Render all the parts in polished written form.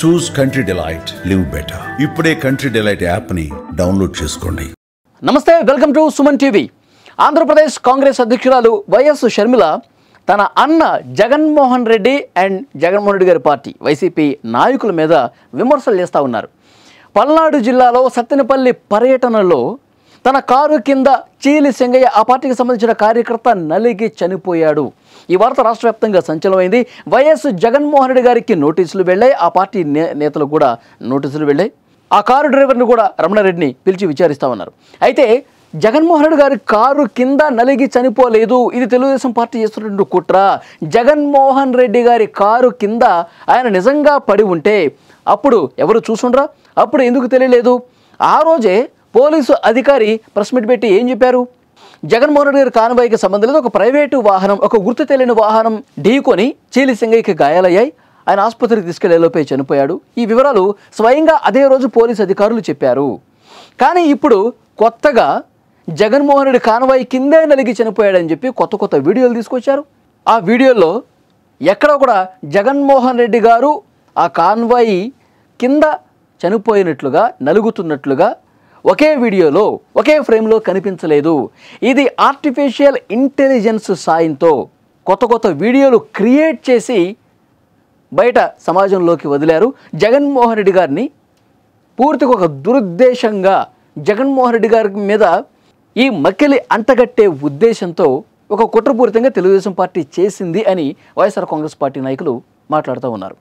చూస్ country delight, live better. ఇప్పుడే country delight యాప్ని download చేసుకోండి. నమస్తే, welcome to Suman TV. Andhra Pradesh Congress అధ్యక్షురాలు వైఎస్ షర్మిల తన అన్న జగన్మోహన్ రెడ్డి అండ్ జగన్మోహన్ రెడ్డి గారి పార్టీ వైసీపీ నాయకుల మీద విమర్శలు చేస్తూ ఉన్నారు. పల్నాడు జిల్లాలో సత్తెనపల్లి పర్యటనలో తన కారు కింద చీలి సింగయ్య, ఆ పార్టీకి సంబంధించిన కార్యకర్త నలిగి చనిపోయాడు. ఈ వార్త రాష్ట్ర వ్యాప్తంగా సంచలనమైంది. వైఎస్ జగన్మోహన్ రెడ్డి గారికి నోటీసులు వెళ్ళాయి, ఆ పార్టీ నేతలకు కూడా నోటీసులు వెళ్ళాయి. ఆ కారు డ్రైవర్ని కూడా రమణారెడ్డిని పిలిచి విచారిస్తూ ఉన్నారు. అయితే జగన్మోహన్ రెడ్డి గారి కారు కింద నలిగి చనిపోలేదు, ఇది తెలుగుదేశం పార్టీ చేస్తున్నటువంటి కుట్ర. జగన్మోహన్ రెడ్డి గారి కారు కింద ఆయన నిజంగా పడి ఉంటే అప్పుడు ఎవరు చూసుండ్రా? అప్పుడు ఎందుకు తెలియలేదు? ఆ రోజే పోలీసు అధికారి ప్రెస్ మీట్ పెట్టి ఏం చెప్పారు? జగన్మోహన్ రెడ్డి గారి కాన్వాయ్కి సంబంధం లేదు, ఒక ప్రైవేటు వాహనం, ఒక గుర్తు తెలియని వాహనం ఢీకొని చీలి సింగయ్యకి గాయాలయ్యాయి, ఆయన ఆసుపత్రికి తీసుకెళ్లేలోపే చనిపోయాడు. ఈ వివరాలు స్వయంగా అదే రోజు పోలీసు అధికారులు చెప్పారు. కానీ ఇప్పుడు కొత్తగా జగన్మోహన్ రెడ్డి కాన్వాయ్ కిందే నలిగి చనిపోయాడని చెప్పి కొత్త వీడియోలు తీసుకొచ్చారు. ఆ వీడియోల్లో ఎక్కడ కూడా జగన్మోహన్ రెడ్డి గారు ఆ కాన్వాయ్ కింద చనిపోయినట్లుగా, నలుగుతున్నట్లుగా ఒకే వీడియోలో, ఒకే ఫ్రేమ్లో కనిపించలేదు. ఇది ఆర్టిఫిషియల్ ఇంటెలిజెన్స్ సాయంతో కొత్త వీడియోలు క్రియేట్ చేసి బయట సమాజంలోకి వదిలారు. జగన్మోహన్ రెడ్డి గారిని పూర్తిగా ఒక దురుద్దేశంగా జగన్మోహన్ రెడ్డి గారి మీద ఈ మక్కిలి అంటగట్టే ఉద్దేశంతో ఒక కుట్రపూరితంగా తెలుగుదేశం పార్టీ చేసింది అని వైఎస్ఆర్ కాంగ్రెస్ పార్టీ నాయకులు మాట్లాడుతూ ఉన్నారు.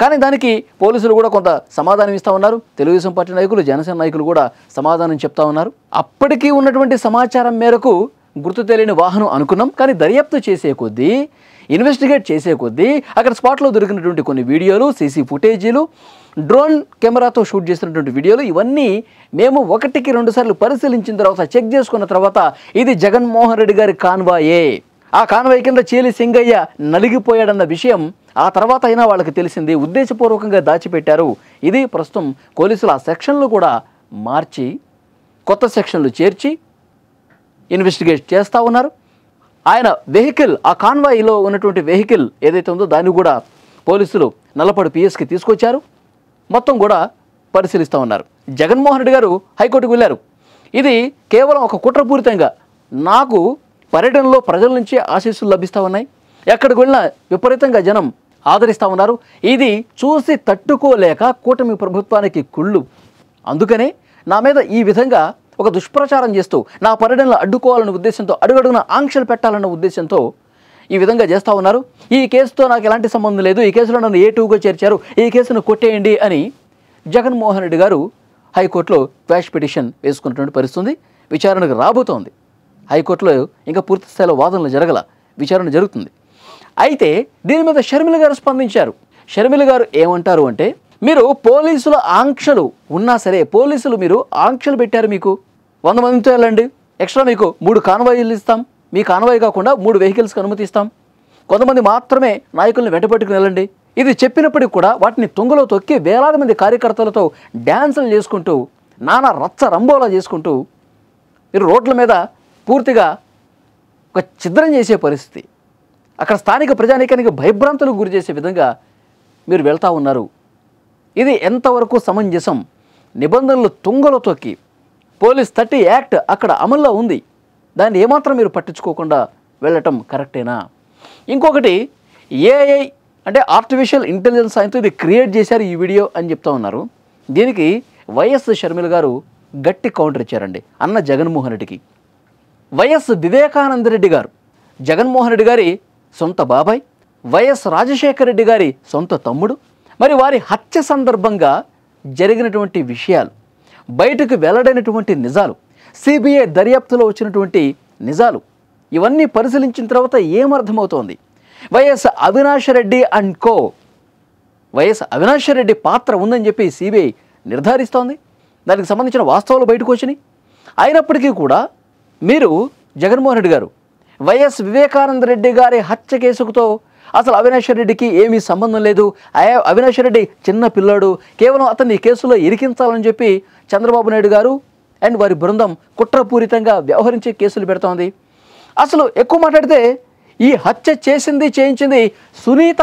కానీ దానికి పోలీసులు కూడా కొంత సమాధానం ఇస్తూ ఉన్నారు. తెలుగుదేశం పార్టీ నాయకులు, జనసేన నాయకులు కూడా సమాధానం చెప్తా ఉన్నారు. అప్పటికీ ఉన్నటువంటి సమాచారం మేరకు గుర్తు తెలియని వాహనం అనుకున్నాం, కానీ దర్యాప్తు చేసే కొద్దీ, ఇన్వెస్టిగేట్ చేసే కొద్దీ అక్కడ స్పాట్లో దొరికినటువంటి కొన్ని వీడియోలు, సీసీ ఫుటేజీలు, డ్రోన్ కెమెరాతో షూట్ చేసినటువంటి వీడియోలు, ఇవన్నీ మేము 1-2 సార్లు పరిశీలించిన తర్వాత, చెక్ చేసుకున్న తర్వాత ఇది జగన్మోహన్ రెడ్డి గారి కాన్వాయే, ఆ కాన్వాయ్ కింద చీలి సింగయ్య నలిగిపోయాడన్న విషయం ఆ తర్వాత అయినా వాళ్ళకి తెలిసింది, ఉద్దేశపూర్వకంగా దాచిపెట్టారు. ఇది ప్రస్తుతం పోలీసులు ఆ సెక్షన్లు కూడా మార్చి కొత్త సెక్షన్లు చేర్చి ఇన్వెస్టిగేట్ చేస్తూ ఉన్నారు. ఆయన వెహికల్, ఆ కాన్వాయ్లో ఉన్నటువంటి వెహికల్ ఏదైతే ఉందో దాన్ని కూడా పోలీసులు నల్లపాడు పిఎస్కి తీసుకొచ్చారు. మొత్తం కూడా పరిశీలిస్తూ ఉన్నారు. జగన్మోహన్ రెడ్డి గారు హైకోర్టుకు వెళ్ళారు. ఇది కేవలం ఒక కుట్రపూరితంగా, నాకు పర్యటనలో ప్రజల నుంచి ఆశీస్సులు లభిస్తూ ఉన్నాయి, ఎక్కడికి వెళ్ళినా విపరీతంగా జనం ఆదరిస్తూ ఉన్నారు, ఇది చూసి తట్టుకోలేక కూటమి ప్రభుత్వానికి కుళ్ళు, అందుకనే నా మీద ఈ విధంగా ఒక దుష్ప్రచారం చేస్తూ నా పర్యటనలో అడ్డుకోవాలన్న ఉద్దేశంతో, అడుగడుగున ఆంక్షలు పెట్టాలన్న ఉద్దేశంతో ఈ విధంగా చేస్తూ ఉన్నారు. ఈ కేసుతో నాకు ఎలాంటి సంబంధం లేదు, ఈ కేసులో నన్ను A2గా చేర్చారు, ఈ కేసును కొట్టేయండి అని జగన్మోహన్ రెడ్డి గారు హైకోర్టులో క్వాష్ పిటిషన్ వేసుకున్నటువంటి పరిస్థితి విచారణకు రాబోతోంది. హైకోర్టులో ఇంకా పూర్తి స్థాయిలో వాదనలు జరగల, విచారణ జరుగుతుంది. అయితే దీని మీద షర్మిల గారు స్పందించారు. షర్మిల గారు ఏమంటారు అంటే, మీరు పోలీసుల ఆంక్షలు ఉన్నా సరే, పోలీసులు మీరు ఆంక్షలు పెట్టారు, మీకు 100 మందితో వెళ్ళండి, ఎక్స్ట్రా మీకు 3 కాన్వాయిలు ఇస్తాం, మీ కాన్వాయ్ కాకుండా 3 వెహికల్స్కి అనుమతిస్తాం, కొంతమంది మాత్రమే నాయకుల్ని వెంటబెట్టుకుని వెళ్ళండి, ఇది చెప్పినప్పటికి కూడా వాటిని తుంగలో తొక్కి వేలాది మంది కార్యకర్తలతో డ్యాన్సులు చేసుకుంటూ, నానా రచ్చ రంబోలా చేసుకుంటూ మీరు రోడ్ల మీద పూర్తిగా ఒక ఛిద్రం చేసే పరిస్థితి, అక్కడ స్థానిక ప్రజానీకానికి భయభ్రాంతులకు గురి చేసే విధంగా మీరు వెళ్తూ ఉన్నారు. ఇది ఎంతవరకు సమంజసం? నిబంధనలు తుంగలో తొక్కి పోలీస్ 30 యాక్ట్ అక్కడ అమల్లో ఉంది, దాన్ని ఏమాత్రం మీరు పట్టించుకోకుండా వెళ్ళటం కరెక్టేనా? ఇంకొకటి, ఏఐ అంటే ఆర్టిఫిషియల్ ఇంటెలిజెన్స్ సాయంతో ఇది క్రియేట్ చేశారు ఈ వీడియో అని చెప్తా ఉన్నారు. దీనికి వైఎస్ షర్మిల గారు గట్టి కౌంటర్ ఇచ్చారండి అన్న జగన్మోహన్ రెడ్డికి. వైఎస్ వివేకానంద రెడ్డి గారు జగన్మోహన్ రెడ్డి గారి సొంత బాబాయ్, వైఎస్ రాజశేఖర రెడ్డి గారి సొంత తమ్ముడు. మరి వారి హత్య సందర్భంగా జరిగినటువంటి విషయాలు, బయటకు వెల్లడైనటువంటి నిజాలు, సిబిఐ దర్యాప్తులో వచ్చినటువంటి నిజాలు, ఇవన్నీ పరిశీలించిన తర్వాత ఏమర్థమవుతోంది? వైఎస్ అవినాష్ రెడ్డి అండ్ కో, వైఎస్ అవినాష్ రెడ్డి పాత్ర ఉందని చెప్పి సిబిఐ నిర్ధారిస్తోంది. దానికి సంబంధించిన వాస్తవాలు బయటకు వచ్చినాయి. అయినప్పటికీ కూడా మీరు జగన్మోహన్ రెడ్డి గారు వైఎస్ వివేకానంద రెడ్డి గారి హత్య కేసుతో అసలు అవినాష్ రెడ్డికి ఏమీ సంబంధం లేదు, అవినాష్ రెడ్డి చిన్న పిల్లాడు, కేవలం అతన్ని కేసులో ఇరికించాలని చెప్పి చంద్రబాబు నాయుడు గారు అండ్ వారి బృందం కుట్రపూరితంగా వ్యవహరించే కేసులు పెడుతోంది. అసలు ఎక్కువ మాట్లాడితే ఈ హత్య చేసింది, చేయించింది సునీత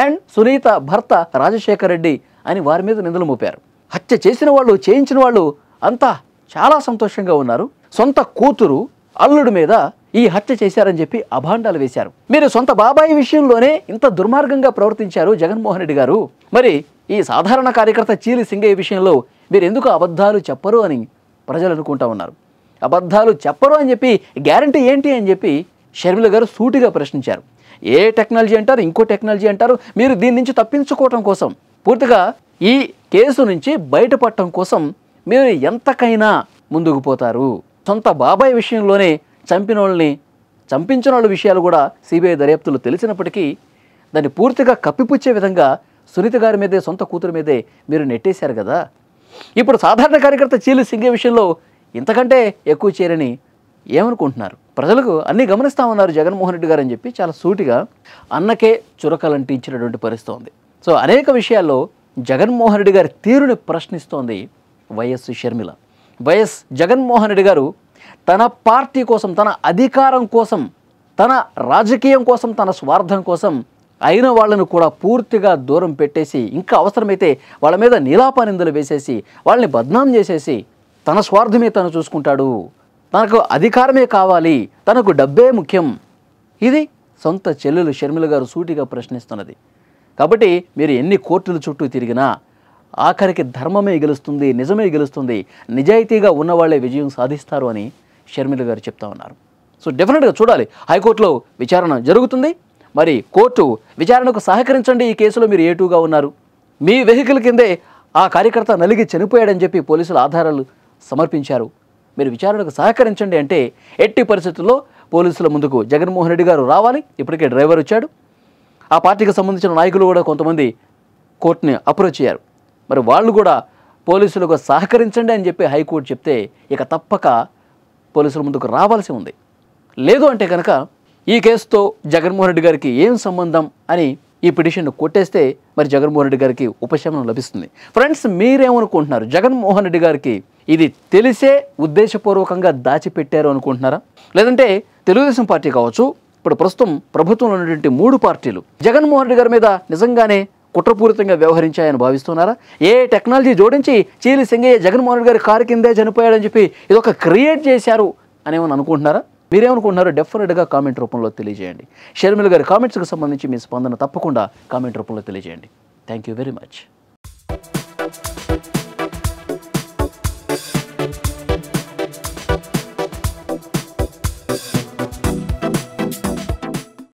అండ్ సునీత భర్త రాజశేఖర్ రెడ్డి అని వారి మీద నిందలు మోపారు. హత్య చేసిన వాళ్ళు, చేయించిన వాళ్ళు అంతా చాలా సంతోషంగా ఉన్నారు. సొంత కూతురు, అల్లుడి మీద ఈ హత్య చేశారని చెప్పి అభాండాలు వేశారు. మీరు సొంత బాబాయి విషయంలోనే ఇంత దుర్మార్గంగా ప్రవర్తించారు జగన్మోహన్ రెడ్డి గారు. మరి ఈ సాధారణ కార్యకర్త చీలి సింగయ్య విషయంలో మీరు ఎందుకు అబద్ధాలు చెప్పరు అని ప్రజలు అనుకుంటా ఉన్నారు. అబద్ధాలు చెప్పరు అని చెప్పి గ్యారంటీ ఏంటి అని చెప్పి షర్మిల గారు సూటిగా ప్రశ్నించారు. ఏ టెక్నాలజీ అంటారు, ఇంకో టెక్నాలజీ అంటారు. మీరు దీని నుంచి తప్పించుకోవటం కోసం, పూర్తిగా ఈ కేసు నుంచి బయటపడటం కోసం మీరు ఎంతకైనా ముందుకు పోతారు. సొంత బాబాయ్ విషయంలోనే చంపిన వాళ్ళని, చంపించిన వాళ్ళ విషయాలు కూడా సిబిఐ దర్యాప్తులు తెలిసినప్పటికీ దాన్ని పూర్తిగా కప్పిపుచ్చే విధంగా సునీత గారి మీదే, సొంత కూతురు మీదే మీరు నెట్టేశారు కదా. ఇప్పుడు సాధారణ కార్యకర్త చీలి సింగయ్య విషయంలో ఇంతకంటే ఎక్కువ చేయరని ఏమనుకుంటున్నారు? ప్రజలకు అన్నీ గమనిస్తూ ఉన్నారు జగన్మోహన్ రెడ్డి గారు అని చెప్పి చాలా సూటిగా అన్నకే చురకలంటించినటువంటి పరిస్థితి ఉంది. సో అనేక విషయాల్లో జగన్మోహన్ రెడ్డి గారి తీరుని ప్రశ్నిస్తోంది వైఎస్ షర్మిల. వైఎస్ జగన్మోహన్ రెడ్డి గారు తన పార్టీ కోసం, తన అధికారం కోసం, తన రాజకీయం కోసం, తన స్వార్థం కోసం అయిన వాళ్ళను కూడా పూర్తిగా దూరం పెట్టేసి, ఇంకా అవసరమైతే వాళ్ళ మీద నీలాపనిందలు వేసేసి, వాళ్ళని బద్నాం చేసేసి తన స్వార్థమే తను చూసుకుంటాడు. తనకు అధికారమే కావాలి, తనకు డబ్బే ముఖ్యం. ఇది సొంత చెల్లెలు షర్మిల గారు సూటిగా ప్రశ్నిస్తున్నది. కాబట్టి మీరు ఎన్ని కోర్టుల చుట్టూ తిరిగినా ఆఖరికి ధర్మమే గెలుస్తుంది, నిజమే గెలుస్తుంది, నిజాయితీగా ఉన్నవాళ్లే విజయం సాధిస్తారు అని షర్మిల గారు చెప్తా ఉన్నారు. సో డెఫినెట్గా చూడాలి. హైకోర్టులో విచారణ జరుగుతుంది. మరి కోర్టు విచారణకు సహకరించండి, ఈ కేసులో మీరు ఏటూగా ఉన్నారు, మీ వెహికల్ కిందే ఆ కార్యకర్త నలిగి చనిపోయాడని చెప్పి పోలీసులు ఆధారాలు సమర్పించారు, మీరు విచారణకు సహకరించండి అంటే ఎట్టి పరిస్థితుల్లో పోలీసుల ముందుకు జగన్మోహన్ రెడ్డి గారు రావాలి. ఇప్పటికే డ్రైవర్ వచ్చాడు. ఆ పార్టీకి సంబంధించిన నాయకులు కూడా కొంతమంది కోర్టుని అప్రోచ్ అయ్యారు. మరి వాళ్ళు కూడా పోలీసులకు సహకరించండి అని చెప్పి హైకోర్టు చెప్తే ఇక తప్పక పోలీసుల ముందుకు రావాల్సి ఉంది. లేదు అంటే కనుక ఈ కేసుతో జగన్మోహన్ రెడ్డి గారికి ఏం సంబంధం అని ఈ పిటిషన్ను కొట్టేస్తే మరి జగన్మోహన్ రెడ్డి గారికి ఉపశమనం లభిస్తుంది. ఫ్రెండ్స్, మీరేమనుకుంటున్నారు? జగన్మోహన్ రెడ్డి గారికి ఇది తెలిసే ఉద్దేశపూర్వకంగా దాచిపెట్టారు అనుకుంటున్నారా? లేదంటే తెలుగుదేశం పార్టీ కావచ్చు, ఇప్పుడు ప్రస్తుతం ప్రభుత్వంలో ఉన్నటువంటి 3 పార్టీలు జగన్మోహన్ రెడ్డి గారి మీద నిజంగానే కుట్రపూరితంగా వ్యవహరించాయని భావిస్తున్నారా? ఏ టెక్నాలజీ జోడించి చీలి సింగయ్య జగన్మోహన్ రెడ్డి గారి కారు కిందే చనిపోయాడని చెప్పి ఇది ఒక క్రియేట్ చేశారు అనేమని అనుకుంటున్నారా? మీరేమనుకుంటున్నారో డెఫినెట్గా కామెంట్ రూపంలో తెలియజేయండి. షర్మిల గారి కామెంట్స్కి సంబంధించి మీ స్పందన తప్పకుండా కామెంట్ రూపంలో తెలియజేయండి. Thank you very much.